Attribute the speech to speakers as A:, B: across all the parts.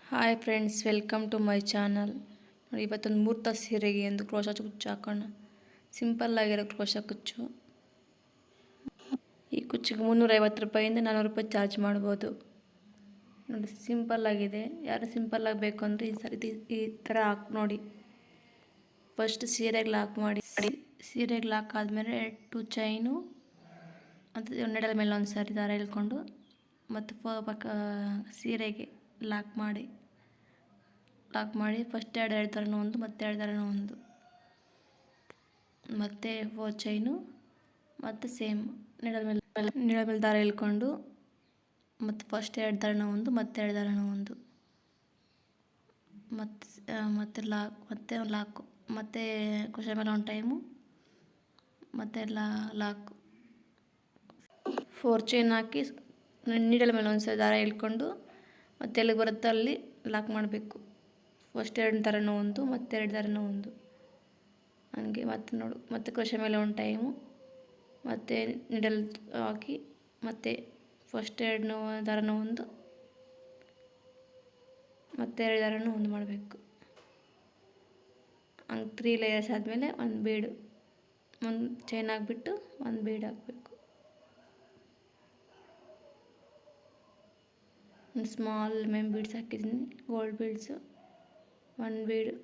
A: Hi friends, welcome to my channel. ನೋಡಿ, ಇವತ್ತೊಂದು ಮುಹೂರ್ತ ಸೀರೆಗೆ ಎಂದು ಕ್ರೋಶ ಕುಚ್ಚು ಹಾಕೋಣ. ಸಿಂಪಲ್ ಆಗಿರೋ ಕ್ರೋಶ ಕುಚ್ಚು. ಈ ಕುಚ್ಚಿಗೆ 350 ರೂಪಾಯಿಂದ 400 ರೂಪಾಯಿ ಚಾರ್ಜ್ ಮಾಡ್ಬೋದು. ನೋಡಿ, ಸಿಂಪಲ್ ಆಗಿದೆ. ಯಾರು ಸಿಂಪಲ್ ಆಗಬೇಕು ಅಂದರೆ ಈ ಥರ ಹಾಕಿ ನೋಡಿ. ಫಸ್ಟ್ ಸೀರೆಗೆ ಲಾಕ್ ಮಾಡಿ. ಸೀರೆಗೆ ಲಾಕ್ ಆದಮೇಲೆ 2 ಚೈನು ಮತ್ತು ನೆಡಲ ಮೇಲೆ ಒಂದು ಸಾರಿ ದಾರ ಎಳ್ಕೊಂಡು ಮತ್ತು ಸೀರೆಗೆ ಲಾಕ್ ಮಾಡಿ ಫಸ್ಟ್ ಎರಡು ಥರನೂ ಒಂದು ಮತ್ತು ಎರಡು ಥರನೂ ಒಂದು ಮತ್ತು 4 ಚೈನು ಮತ್ತು ಸೇಮ್ ನೆಡಲ ಮೇಲೆ ದಾರ ಎಳ್ಕೊಂಡು ಮತ್ತು ಫಸ್ಟ್ ಎರಡು ಥರನೂ ಒಂದು ಮತ್ತು ಎರಡು ಥರನೂ ಒಂದು ಮತ್ತು ಲಾಕು ಮತ್ತು ಕುಶ ಮೇಲೆ ಒಂದು ಟೈಮು ಮತ್ತು ಲಾಕು 4 ಚೈನ್ ಹಾಕಿ ನೀಡಲ ಮೇಲೆ ಒಂದು ಸಲ ದಾರ ಎಳ್ಕೊಂಡು ಮತ್ತೆ ಎಲ್ಲಿಗೆ ಬರುತ್ತೆ ಅಲ್ಲಿ ಲಾಕ್ ಮಾಡಬೇಕು. ಫಸ್ಟ್ ಎರಡು ಥರನೂ ಒಂದು ಮತ್ತು ಎರಡು ಥರನೂ ಒಂದು ಹಂಗೆ ಮತ್ತೆ ಕ್ರೋಶೆ ಮೇಲೆ ಒಂದು ಟೈಮು ಮತ್ತು ನೀಡಲ್ ಹಾಕಿ ಮತ್ತು ಫಸ್ಟ್ ಎರಡು ದಾರನೂ ಒಂದು ಮತ್ತು ಎರಡು ದಾರನೂ ಒಂದು ಮಾಡಬೇಕು. ಹಂಗೆ 3 ಲೇಯರ್ಸ್ ಆದಮೇಲೆ ಒಂದು ಬೀಡು, ಒಂದು ಚೈನ್ ಹಾಕ್ಬಿಟ್ಟು ಒಂದು ಬೀಡ್ ಹಾಕಬೇಕು. ಒಂದು ಸ್ಮಾಲ್ ಬೀಡ್ಸ್ ಹಾಕಿದ್ದೀನಿ, ಗೋಲ್ಡ್ ಬೀಡ್ಸು. ಒಂದು ಬೀಡು,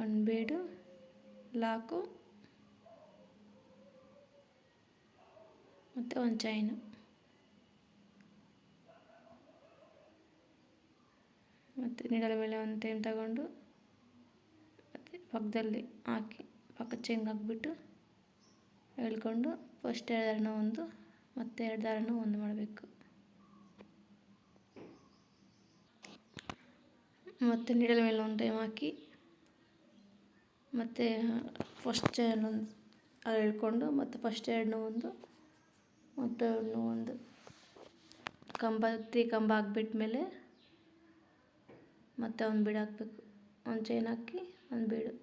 A: ಒಂದು ಬೀಡು, ಲಾಕು ಮತ್ತು ಒಂದು ಚೈನು. ಮತ್ತು ನೀಡಲ ಮೇಲೆ ಒಂದು ಟೈಮ್ ತಗೊಂಡು ಮತ್ತು ಪಕ್ಕದಲ್ಲಿ ಹಾಕಿ ಪಕ್ಕದ ಚೈನ್ಗೆ ಹಾಕ್ಬಿಟ್ಟು ಎಳ್ಕೊಂಡು ಫಸ್ಟ್ ಎರಡು ದಾರನೂ ಒಂದು ಮತ್ತು ಎರಡು ದಾರನೂ ಒಂದು ಮಾಡಬೇಕು. ಮತ್ತು ನೀಡಲ ಮೇಲೆ ಒಂದು ಟೈಮ್ ಹಾಕಿ ಮತ್ತು ಫಸ್ಟ್ ಚೈನ್ ಒಂದು ಅದು ಎಳ್ಕೊಂಡು ಮತ್ತು ಫಸ್ಟ್ ಎರಡನ್ನೂ ಒಂದು ಮತ್ತು ಎರಡನ್ನೂ ಒಂದು ಕಂಬ ಹಾಕ್ಬಿಟ್ಮೇಲೆ ಮತ್ತೆ ಒಂದು ಬೀಡು ಹಾಕಬೇಕು. ಒಂದು ಚೈನ್ ಹಾಕಿ ಒಂದು ಬೀಡು,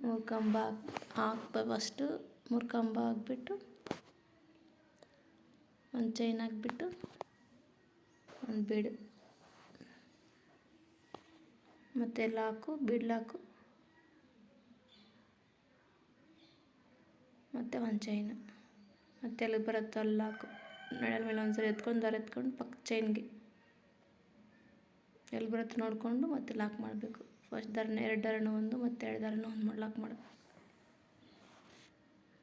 A: ಮೂರು ಕಂಬ ಹಾಕ್ಬೇಕು. ಫಸ್ಟು 3 ಕಂಬ ಹಾಕ್ಬಿಟ್ಟು ಒಂದು ಚೈನ್ ಹಾಕ್ಬಿಟ್ಟು ಒಂದು ಬೀಡು ಮತ್ತು ಲಾಕು, ಬೀಡ್ ಲಾಕು ಮತ್ತು ಒಂದು ಚೈನು ಮತ್ತು ಎಲ್ಲಿಗೆ ಬರುತ್ತೋ ಅಲ್ಲಿ ಲಾಕು. ನೆಡಲ ಮೇಲೆ ಒಂದು ಸರಿ ದಾರ ಎತ್ಕೊಂಡು ಪಕ್ಕ ಚೈನ್ಗೆ ಎಲ್ಲಿ ಬರುತ್ತೆ ನೋಡಿಕೊಂಡು ಮತ್ತೆ ಲಾಕ್ ಮಾಡಬೇಕು. ಫಸ್ಟ್ ಎರಡು ದಾರನೂ ಒಂದು ಮತ್ತು ಎರಡು ದಾರನೂ ಒಂದು ಲಾಕ್ ಮಾಡಬೇಕು.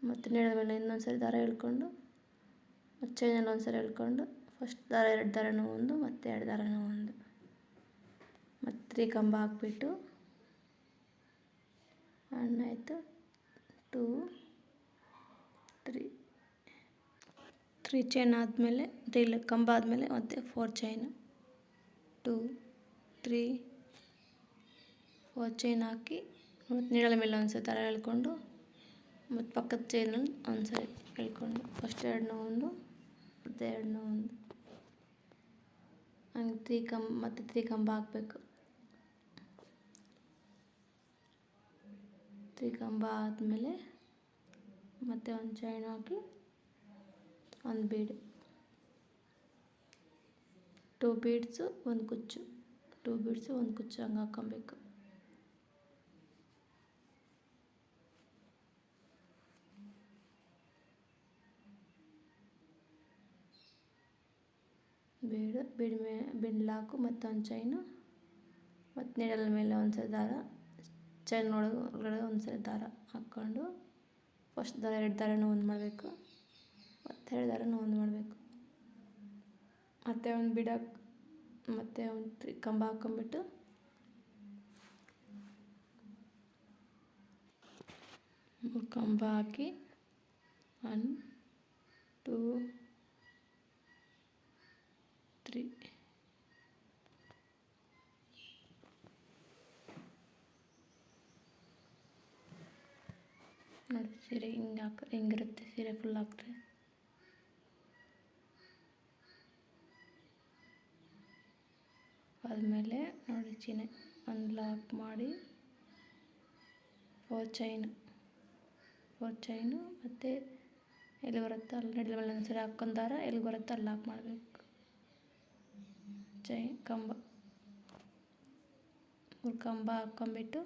A: ಮತ್ತು ನೆಡಲ ಮೇಲೆ ಇನ್ನೊಂದು ಸರಿ ದಾರ ಎಳ್ಕೊಂಡು ಮತ್ತು ಚೈನಲ್ಲಿ ಒಂದು ಸರಿ ಎಳ್ಕೊಂಡು ಫಸ್ಟ್ ಎರಡು ದಾರನೂ ಒಂದು ಮತ್ತು ಎರಡು ದಾರನೂ ಒಂದು ಮತ್ತು 3 ಕಂಬ ಹಾಕ್ಬಿಟ್ಟು ಆಯಿತು. 2 3 ಚೈನ್ ಆದಮೇಲೆ 3 ಕಂಬ ಆದಮೇಲೆ ಮತ್ತೆ 4 ಚೈನು, 2 3 4 ಚೈನ್ ಹಾಕಿ ಮತ್ತು ನೀಡಲ ಮೇಲೆ ಒಂದು ಸರಿ ದಾರ ಎಳ್ಕೊಂಡು ಮತ್ತು ಪಕ್ಕದ ಚೈನಲ್ಲಿ ಒಂದು ಸರಿ ಎಳ್ಕೊಂಡು ಫಸ್ಟ್ ಎರಡನ್ನೂ ಒಂದು ಮತ್ತು ಎರಡನ್ನೂ ಒಂದು ಹಂಗೆ 3 ಕಂಬ ಹಾಕಬೇಕು. 3 ಕಂಬ ಆದಮೇಲೆ ಮತ್ತೆ ಒಂದು ಚೈನ್ ಹಾಕಿ ಒಂದು ಬೀಡು, 2 ಬೀಡ್ಸು ಒಂದು ಕುಚ್ಚು, 2 ಬೀಡ್ಸು ಒಂದು ಕುಚ್ಚು ಹಂಗೆ ಹಾಕ್ಕೊಬೇಕು. ಬೀಡ್ ಲಾಕು ಮತ್ತು ಒಂದು ಚೈನು ಮತ್ತು ನೀಡಲ ಮೇಲೆ ಒಂದು ಸರಿ ದಾರ, ಚೈನ್ ಒಳಗಡೆ ಒಂದು ಸರಿ ದಾರ ಹಾಕ್ಕೊಂಡು ಫಸ್ಟ್ ಎರಡು ದಾರನೂ ಒಂದು ಮಾಡಬೇಕು ಮತ್ತು ಎರಡು ದಾರನೂ ಒಂದು ಮಾಡಬೇಕು. ಮತ್ತು ಒಂದು ಬೀಡ್ ಮತ್ತು ಒಂದು ಕಂಬ ಹಾಕ್ಕೊಂಬಿಟ್ಟು ಕಂಬ ಹಾಕಿ 1 2 3 ನೋಡಿ. ಸೀರೆ ಹಿಂಗಿರುತ್ತೆ. ಸೀರೆ ಫುಲ್ ಹಾಕ್ರೆ ಆದಮೇಲೆ ನೋಡಿ, ಒಂದು ಲಾಕ್ ಮಾಡಿ ಫೋರ್ ಚೈನು ಮತ್ತು ಎಲ್ಲಿ ಬರುತ್ತೋ ಅಲ್ಲಿ ನೆಡಲ್ ಮೇಲೆ ಒಂದ್ಸರಿ ಹಾಕ್ಕೊಂಡು ದಾರ ಎಲ್ಲಿ ಬರುತ್ತೋ ಅಲ್ಲಿ ಲಾಕ್ ಮಾಡಬೇಕು. ಕಂಬ 3 ಕಂಬ ಹಾಕ್ಕೊಂಬಿಟ್ಟು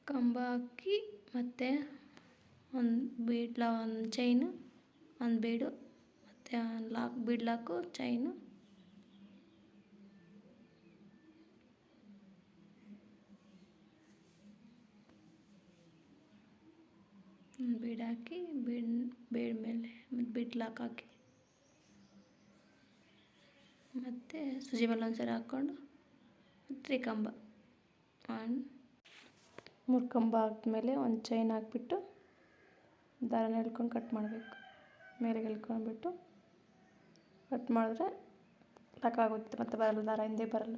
A: ಕಂಬ ಹಾಕಿ ಮತ್ತು ಒಂದು ಚೈನು, ಒಂದು ಬೀಡು ಮತ್ತು ಬೀಡ್ ಲಾಕು, ಚೈನು, ಬೀಡ್ ಹಾಕಿ ಬೀಡ್ ಮೇಲೆ ಮತ್ತು ಬೀಡ್ ಲಾಕ್ ಹಾಕಿ ಮತ್ತು ಸೂಜಿ ಮೇಲೆ ಒಂದ್ಸರಿ ಹಾಕ್ಕೊಂಡು 3 ಕಂಬ 3 ಕಂಬ ಹಾಕಿದ್ಮೇಲೆ ಒಂದು ಚೈನ್ ಹಾಕ್ಬಿಟ್ಟು ದಾರನ ಎಳ್ಕೊಂಡು ಕಟ್ ಮಾಡಬೇಕು. ಮೇಲೆ ಎಳ್ಕೊಂಡ್ಬಿಟ್ಟು ಕಟ್ ಮಾಡಿದ್ರೆ ಲಾಕಾಗುತ್ತೆ, ಮತ್ತು ಬರಲ್ಲ, ದಾರ ಹಿಂದೆ ಬರಲ್ಲ.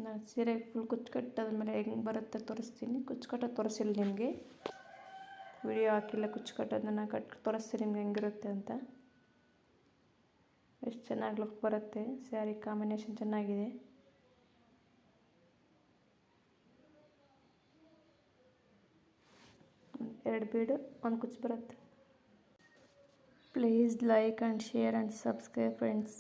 A: ನಾನು ಸೀರೆಗೆ ಫುಲ್ ಕುಚ್ಚು ಕಟ್ಟೋದ್ಮೇಲೆ ಹೆಂಗೆ ಬರುತ್ತೆ ತೋರಿಸ್ತೀನಿ. ಕುಚ್ಚು ಕಟ್ಟೋದು ತೋರಿಸಿಲ್ಲ ನಿಮಗೆ, ವಿಡಿಯೋ ಹಾಕಿಲ್ಲ. ಕುಚ್ಚು ಕಟ್ಟೋದನ್ನ ತೋರಿಸ್ತೀನಿ ನಿಮ್ಗೆ ಹೆಂಗಿರುತ್ತೆ ಅಂತ. ಎಷ್ಟು ಚೆನ್ನಾಗಿ ಲುಕ್ ಬರುತ್ತೆ. ಸ್ಯಾರಿ ಕಾಂಬಿನೇಷನ್ ಚೆನ್ನಾಗಿದೆ. ಎರಡು ಬೀಡು, ಒಂದು ಕುಚ್ಚು ಬರುತ್ತೆ. Please like and share and subscribe friends.